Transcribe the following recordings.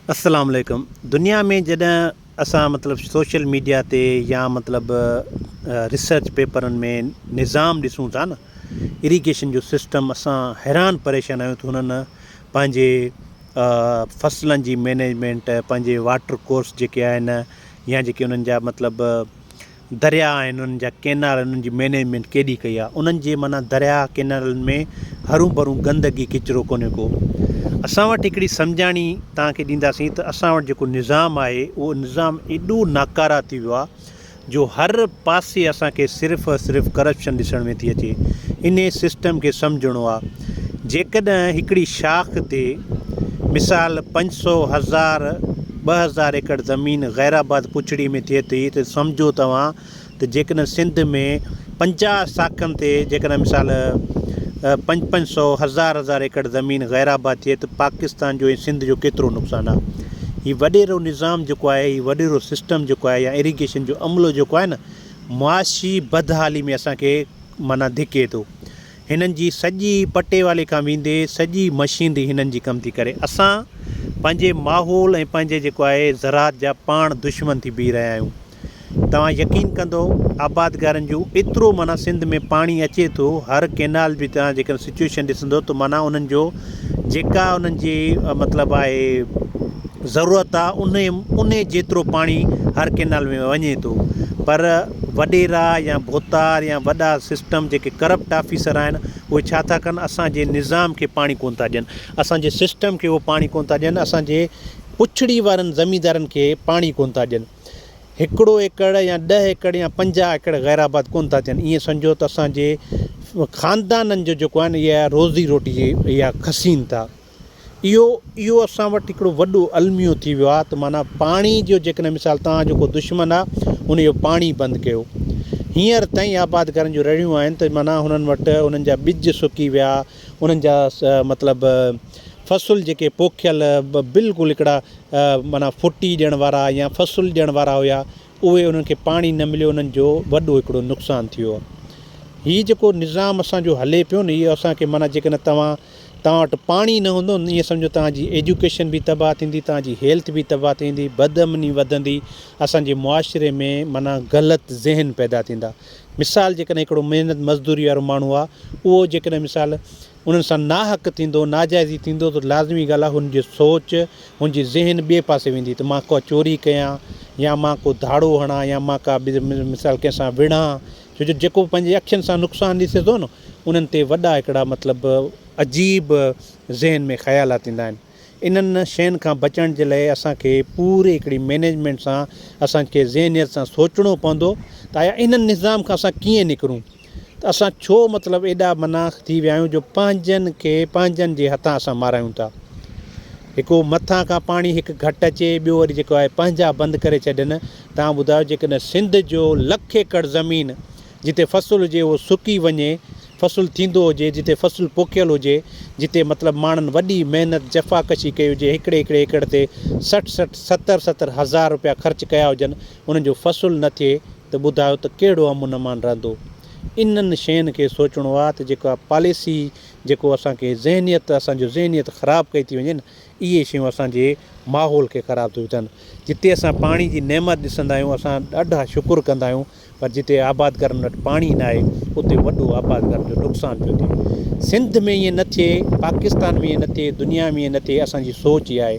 अस्सलाम वालेकुम। दुनिया में जॾहिं असां सोशल मीडिया ते या रिसर्च पेपरनि में निज़ाम ॾिसूं था न, इरीगेशन जो सिस्टम, असां हैरान परेशान आहियूं त हुननि पंहिंजे फ़सलनि जी मैनेजमेंट, पंहिंजे वाटर कोर्स जेके आहिनि या जेके उन्हनि जा दरिया आहिनि, उन्हनि जा कैनाल, उन्हनि जी मैनेजमेंट केॾी कई आहे। उन्हनि जे दरिया कैनालनि में हरू भरू गंदगी किचिरो कोन्हे को। असां वटि हिकिड़ी सम्झाणी तव्हांखे ॾींदासीं त असां वटि जेको निज़ाम आहे उहो निज़ाम एॾो नाकारा थी वियो आहे जो हर पासे असांखे सिर्फ़ु करप्शन ॾिसण में थी अचे। इन सिस्टम खे सम्झणो आहे। जेकॾहिं हिकिड़ी शाख ते मिसाल 500, 1000, 2000 एकड़ ज़मीन गैराबाद पुछड़ी में थिए थी त सम्झो तव्हां त जेकॾहिं सिंध में 50 शाखनि ते जेकॾहिं मिसाल 500, 1000 एकड़ ज़मीन गैराबाद थिए त पाकिस्तान जो ऐं सिंध जो केतिरो नुक़सानु आहे। हीउ वॾेरो निज़ाम जेको आहे, हीउ वॾेरो सिस्टम जेको आहे, या इरीगेशन जो अमलो जेको आहे न, मुआशी बदहाली में असांखे धिके थो। हिननि जी सॼी पटे वाले खां वेंदे सॼी मशीनरी हिननि जी कमु थी करे। असां पंहिंजे माहौल ऐं पंहिंजे जेको आहे ज़राअत जा पाण दुश्मन थी बीह रहिया आहियूं। तव्हां यकीन कंदो, आबादगारनि जूं एतिरो सिंध में पाणी अचे थो, हर कैनाल बि तव्हां जेकर सिचुएशन ॾिसंदो त उन्हनि जो जेका उन्हनि जी आहे ज़रूरत आहे, उन जेतिरो पाणी हर कैनाल में वञे थो। पर वॾेरा या भोतार या वॾा सिस्टम जेके करप्ट ऑफिसर आहिनि, उहे छा था कनि, असांजे निज़ाम खे पाणी कोन था ॾियनि, असांजे सिस्टम खे उहो पाणी कोन था ॾियनि, असांजे पुछड़ी वारनि ज़मींदारनि खे पाणी कोन था ॾियनि। 1 एकड़ या 10 एकड़ या 50 एकड़ गैराबाद कोन था थियनि। ईअं सम्झो त असांजे ख़ानदाननि जो जेको आहे न, इहा रोज़ी रोटी इहा खसीनि था। इहो असां वटि हिकिड़ो वॾो अलमियो थी वियो आहे त पाणी जो जेकॾहिं मिसाल तव्हां जेको दुश्मन आहे उन जो पाणी बंदि कयो। हींअर ताईं आबादगारनि जूं रड़ियूं आहिनि त हुननि वटि उन्हनि जा ॿिज सुकी विया, उन्हनि जा फ़सुल जेके पोखियल बिल्कुलु हिकिड़ा फुटी ॾियण वारा या फ़सुल ॾियण वारा हुया, उहे उन्हनि खे पाणी न मिलियो, उन्हनि जो वॾो हिकिड़ो नुक़सानु थियो आहे। हीउ जेको निज़ाम असांजो हले पियो न, इहो असांखे जेकॾहिं तव्हां वटि पाणी न हूंदो न, ईअं सम्झो तव्हांजी एजुकेशन बि तबाह थींदी, तव्हांजी हेल्थ बि तबाह थींदी, बदअमनी वधंदी, असांजे मुआशिरे में ग़लति ज़हन पैदा थींदा। मिसाल जेकॾहिं हिकिड़ो महिनत मज़दूरी वारो माण्हू आहे, उहो जेकॾहिं मिसाल उन्हनि सां नाहक़ थींदो, नाजाइज़ी थींदो, त लाज़मी ॻाल्हि आहे हुनजी सोच, हुनजी ज़हन ॿिए पासे वेंदी त मां को चोरी कयां, या मां को धाड़ो हणां, या मां का मिसाल कंहिंसां विढ़ां। छो जो जेको पंहिंजे अखियुनि सां नुक़सानु ॾिसे थो न, उन्हनि ते वॾा हिकिड़ा अजीब ज़हन में ख़्यालात थींदा आहिनि। इन्हनि शयुनि खां बचण जे लाइ असांखे पूरे हिकिड़ी मैनेजमेंट सां, असांखे ज़हनियत सां सोचणो पवंदो त आया इन्हनि निज़ाम खां असां कीअं निकिरूं। त असां छो एॾा थी विया आहियूं जो पंहिंजनि जे हथां असां मारायूं था। हिकु मथां खां पाणी हिकु घटि अचे, ॿियो वरी जेको आहे पंहिंजा बंदि करे छॾनि। तव्हां ॿुधायो, जेकॾहिं सिंध जो 1,00,000 एकड़ ज़मीन जिते फ़सुलु हुजे उहो सुकी वञे, फ़सुलु थींदो हुजे, जिते फ़सुलु पोखियल हुजे, जिते माण्हुनि वॾी महिनत जफ़ाकशी कई हुजे, हिकिड़े एकड़ ते 60-60, 70-70 हज़ार रुपया ख़र्चु कया हुजनि, उन्हनि जो फ़सुलु न थिए त ॿुधायो त कहिड़ो अमन अमान रहंदो। इन्हनि शयुनि खे सोचणो आहे त जेका पॉलिसी, जेको असांखे असांजो ज़हनियत ख़राबु कई थी वञे न, इहे शयूं असांजे माहौल खे ख़राबु थियूं थियनि। जिते असां पाणी जी नेमत ॾिसंदा आहियूं, असां ॾाढा शुकुरु कंदा आहियूं, पर जिते आबादगारनि वटि पाणी न आहे, उते वॾो आबादगारनि जो नुक़सानु पियो थिए। सिंध में ईअं न थिए, पाकिस्तान में ईअं न थिए, दुनिया में ईअं न थिए, असांजी सोच इहा आहे।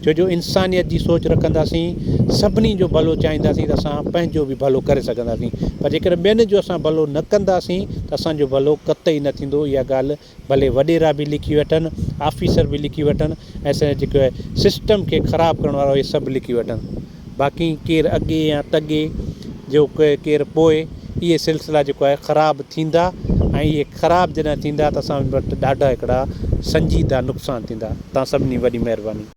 छो जो इंसानियत जी सोच रखंदासीं, सभिनी जो भलो चाहींदासीं त असां पंहिंजो बि भलो करे सघंदासीं। पर जेकॾहिं ॿियनि जो असां भलो न कंदासीं त असांजो भलो कतई न थींदो। इहा ॻाल्हि भले वॾेरा बि लिखी वठनि, ऑफिसर बि लिखी वठनि, ऐं असांजे जेको सिस्टम खे ख़राबु करण वारो इहे सभु लिखी वठनि। बाक़ी केरु अॻे या तॻे जो केरु पोइ, इहे सिलसिला जेको आहे ख़राबु थींदा, ऐं इहे ख़राबु जॾहिं थींदा त असां वटि ॾाढा हिकिड़ा संजीदा नुक़सान थींदा। तव्हां सभिनी वॾी महिरबानी।